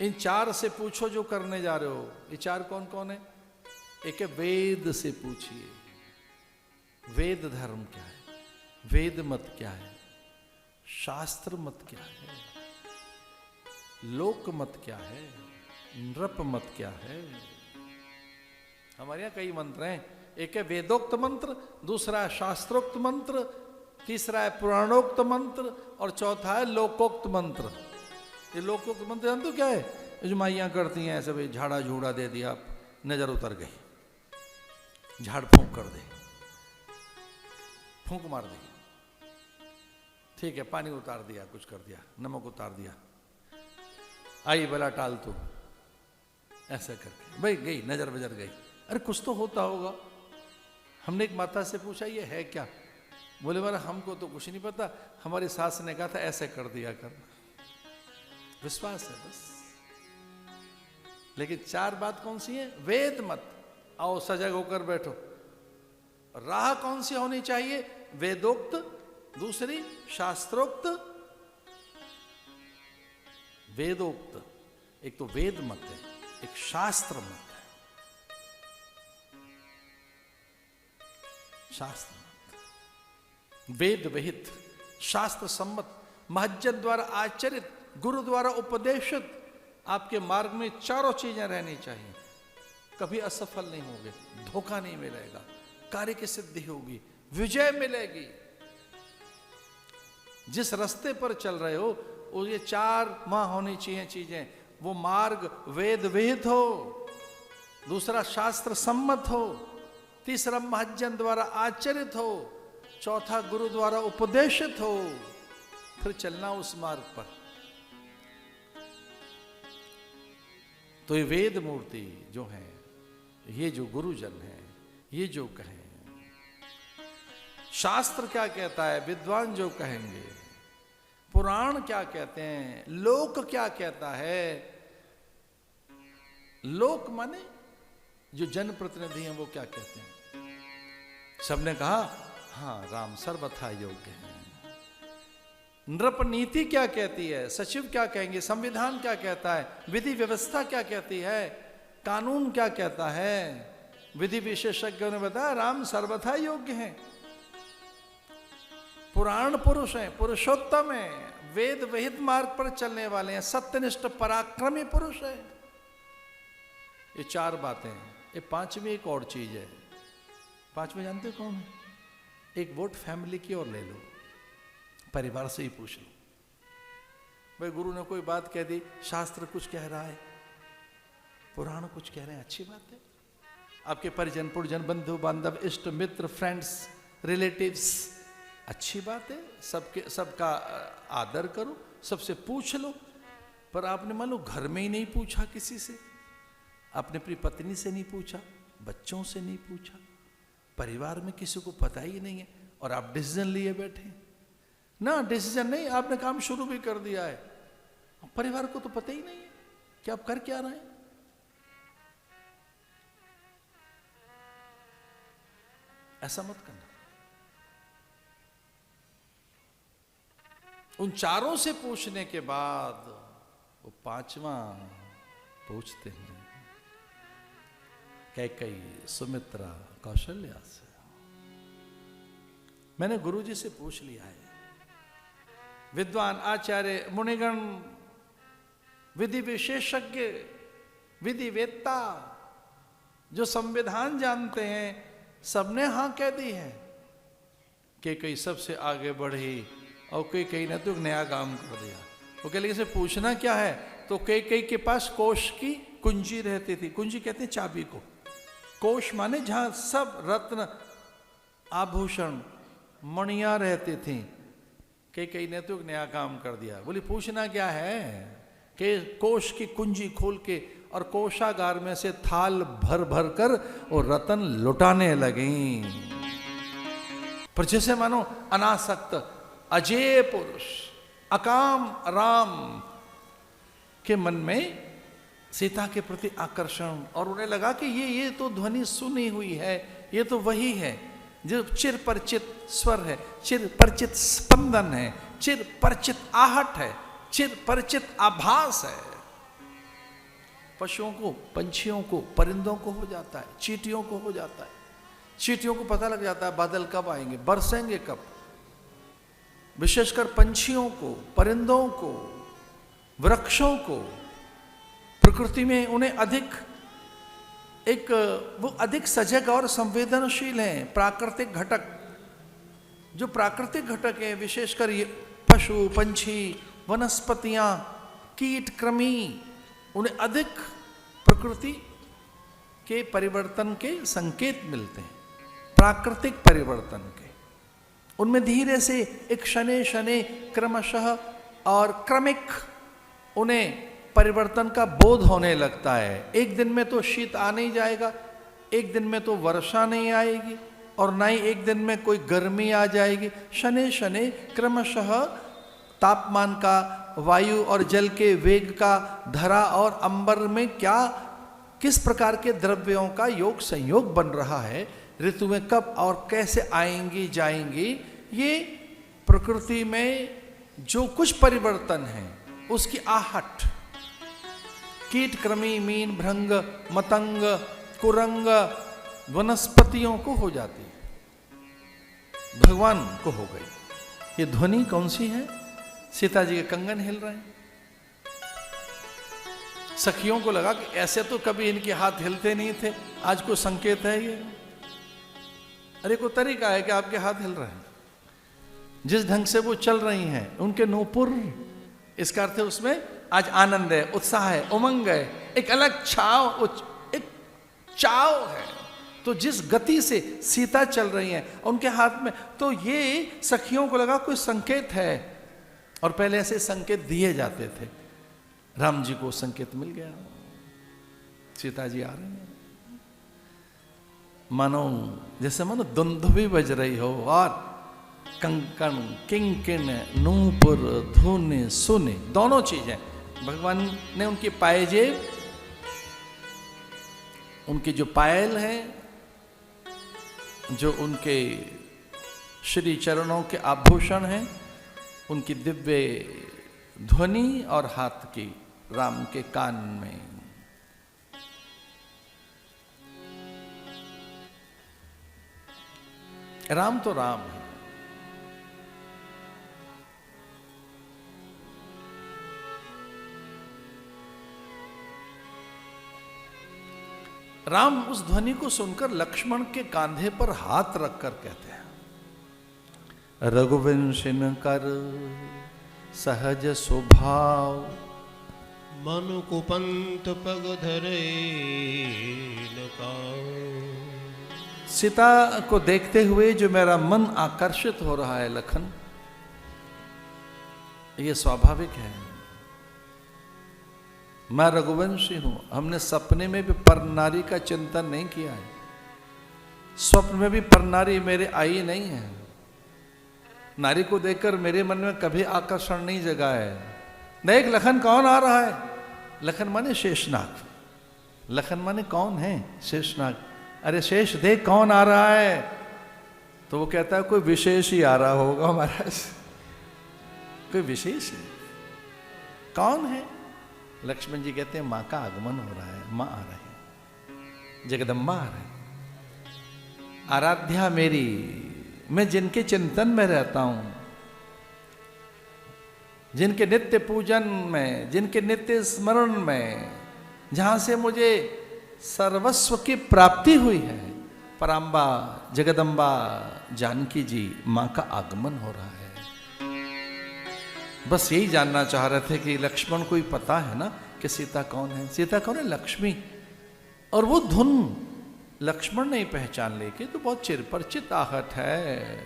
इन चार से पूछो जो करने जा रहे हो। ये चार कौन कौन है? एक है वेद से पूछिए, वेद धर्म क्या है, वेद मत क्या है, शास्त्र मत क्या है, लोक मत क्या है, नृप मत क्या है। हमारे यहाँ कई मंत्र हैं। एक है वेदोक्त मंत्र, दूसरा है शास्त्रोक्त मंत्र, तीसरा है पुराणोक्त मंत्र और चौथा है लोकोक्त मंत्र। ये लोकोक्त मंत्र जानते हो क्या है? ये जो माइयाँ करती हैं ऐसे, भाई झाड़ा झूड़ा दे दिया, नजर उतर गई, झाड़ फूंक कर दे, फूंक मार दी, ठीक है, पानी उतार दिया, कुछ कर दिया, नमक उतार दिया, आई बला टाल तू, ऐसा करके भाई गई, नजर बजर गई। अरे कुछ तो होता होगा। हमने एक माता से पूछा ये है क्या? बोले मारा हमको तो कुछ नहीं पता, हमारी सास ने कहा था ऐसे कर दिया कर। विश्वास है बस। लेकिन चार बात कौन सी है? वेद मत, आओ सजग होकर बैठो। राह कौन सी होनी चाहिए? वेदोक्त, दूसरी शास्त्रोक्त, वेदोक्त। एक तो वेद मत है, एक शास्त्र मत है। शास्त्र मत, वेद विहित, शास्त्र सम्मत, महज्जन द्वारा आचरित, गुरु द्वारा उपदेशित आपके मार्ग में चारों चीजें रहनी चाहिए। कभी असफल नहीं होगे, धोखा नहीं मिलेगा, कार्य की सिद्धि होगी, विजय मिलेगी। जिस रास्ते पर चल रहे हो वो ये चार माह होनी चाहिए चीजें। वो मार्ग वेद विहित हो, दूसरा शास्त्र सम्मत हो, तीसरा महज्जन द्वारा आचरित हो, चौथा गुरु द्वारा उपदेशित हो, फिर चलना उस मार्ग पर। तो ये वेद मूर्ति जो है, ये जो गुरुजन है, ये जो कहें, शास्त्र क्या कहता है, विद्वान जो कहेंगे, पुराण क्या कहते हैं, लोक क्या कहता है। लोक माने जो जनप्रतिनिधि हैं वो क्या कहते हैं। सबने कहा हाँ राम सर्वथा योग्य है। नृप नीति क्या कहती है, सचिव क्या कहेंगे, संविधान क्या कहता है, विधि व्यवस्था क्या कहती है, कानून क्या कहता है। विधि विशेषज्ञों ने बताया राम सर्वथा योग्य हैं, पुराण पुरुष हैं, पुरुषोत्तम हैं, वेद विहित मार्ग पर चलने वाले हैं, सत्यनिष्ठ पराक्रमी पुरुष है। ये चार बातें हैं। ये पांचवी एक और चीज है। पांचवी जानते हो कौन है? एक वोट फैमिली की और ले लो, परिवार से ही पूछ लो। भाई गुरु ने कोई बात कह दी, शास्त्र कुछ कह रहा है, पुराण कुछ कह रहे हैं, अच्छी बात है। आपके परिजन पुरजन, बंधु बांधव, इष्ट मित्र, फ्रेंड्स, रिलेटिव्स, अच्छी बात है। सबका आदर करो, सबसे पूछ लो। पर आपने मान लो घर में ही नहीं पूछा किसी से, आपने अपनी पत्नी से नहीं पूछा, बच्चों से नहीं पूछा, परिवार में किसी को पता ही नहीं है, और आप डिसीजन लिए बैठे ना। डिसीजन नहीं, आपने काम शुरू भी कर दिया है, परिवार को तो पता ही नहीं है कि आप कर क्या रहे हैं। ऐसा मत करना। उन चारों से पूछने के बाद वो पांचवा पूछते हैं कैकेयी, सुमित्रा, कौशल्या से। मैंने गुरुजी से पूछ लिया है, विद्वान आचार्य मुनिगण, विधि विशेषज्ञ, विधि वेत्ता, जो संविधान जानते हैं, सबने हां कह दी है। कैकेयी सबसे आगे बढ़ी और कैकेयी ने तो एक नया काम कर दिया। वो कह लेकिन पूछना क्या है? तो कैकेयी के पास कोष की कुंजी रहती थी। कुंजी कहते हैं चाबी को। कोष माने जहां सब रत्न, आभूषण, मणियां रहती थी। कैकेयी ने तो एक नया काम कर दिया। बोली पूछना क्या है? कि कोष की कुंजी खोल के और कोषागार में से थाल भर भर कर और रतन लुटाने लगी। पर जैसे मानो अनासक्त अजेय पुरुष, अकाम राम के मन में सीता के प्रति आकर्षण, और उन्हें लगा कि ये तो ध्वनि सुनी हुई है, ये तो वही है जो चिर परिचित स्वर है, चिर परिचित स्पंदन है, चिर परिचित आहट है, चिर परिचित आभास है। पशुओं को, पंछियों को, परिंदों को हो जाता है, चींटियों को हो जाता है। चींटियों को पता लग जाता है बादल कब आएंगे, बरसेंगे कब। विशेषकर पंछियों को, परिंदों को, वृक्षों को, प्रकृति में उन्हें वो अधिक सजग और संवेदनशील हैं। प्राकृतिक घटक, जो प्राकृतिक घटक है, विशेषकर ये पशु, पंछी, वनस्पतियां, कीट, कृमि, उन्हें अधिक प्रकृति के परिवर्तन के संकेत मिलते हैं, प्राकृतिक परिवर्तन के। उनमें धीरे से एक शनै शनै क्रमशः और क्रमिक उन्हें परिवर्तन का बोध होने लगता है। एक दिन में तो शीत आ नहीं जाएगा, एक दिन में तो वर्षा नहीं आएगी, और ना ही एक दिन में कोई गर्मी आ जाएगी। शनै शनै क्रमशः तापमान का, वायु और जल के वेग का, धरा और अंबर में किस प्रकार के द्रव्यों का योग संयोग बन रहा है, ऋतुएं कब और कैसे आएंगी जाएंगी, ये प्रकृति में जो कुछ परिवर्तन है उसकी आहट कीट, कृमि, मीन, भृंग, मतंग, कुरंग, वनस्पतियों को हो जाती है, भगवान को हो गई। ये ध्वनि कौन सी है? सीता जी के कंगन हिल रहे हैं। सखियों को लगा कि ऐसे तो कभी इनके हाथ हिलते नहीं थे, आज को संकेत है ये। अरे को तरीका है कि आपके हाथ हिल रहे हैं, जिस ढंग से वो चल रही हैं, उनके नूपुर, इसका अर्थ है उसमें आज आनंद है, उत्साह है, उमंग है, एक अलग एक चाव है। तो जिस गति से सीता चल रही हैं उनके हाथ में, तो ये सखियों को लगा कोई संकेत है, और पहले ऐसे संकेत दिए जाते थे। राम जी को संकेत मिल गया, सीता जी आ रहे हैं, मानो दुंदुभी बज रही हो, और कंकण, किंकिण, नूपुर, धुन, सुन, दोनों चीजें भगवान ने उनकी पायजेब, उनकी जो पायल है, जो उनके श्री चरणों के आभूषण हैं, उनकी दिव्य ध्वनि, और हाथ की राम के कान में। राम तो राम है, राम उस ध्वनि को सुनकर लक्ष्मण के कांधे पर हाथ रखकर कहते हैं, रघुवंशन कर सहज स्वभाव, मन कुपंत पग धरे नकाओ। सीता को देखते हुए जो मेरा मन आकर्षित हो रहा है लखन, ये स्वाभाविक है। मैं रघुवंशी हूं, हमने सपने में भी पर नारी का चिंतन नहीं किया है, स्वप्न में भी पर नारी मेरे आई नहीं है, नारी को देखकर मेरे मन में कभी आकर्षण नहीं जगा है। देख लखन कौन आ रहा है, लखन माने शेषनाग, लखन माने कौन है? शेषनाग। अरे शेष देख कौन आ रहा है, तो वो कहता है कोई विशेष ही आ रहा होगा महाराज, कोई विशेष है, कौन है? लक्ष्मण जी कहते हैं मां का आगमन हो रहा है, मां आ रहे हैं, जगदम्बा आ रहे हैं, आराध्या मेरी, मैं जिनके चिंतन में रहता हूं, जिनके नित्य पूजन में, जिनके नित्य स्मरण में, जहां से मुझे सर्वस्व की प्राप्ति हुई है, पराम्बा जगदम्बा जानकी जी, मां का आगमन हो रहा है। बस यही जानना चाह रहे थे कि लक्ष्मण को ही पता है ना कि सीता कौन है। सीता कौन है? लक्ष्मी। और वो धुन लक्ष्मण नहीं पहचान ले के तो बहुत चिरपरिचित आहट है।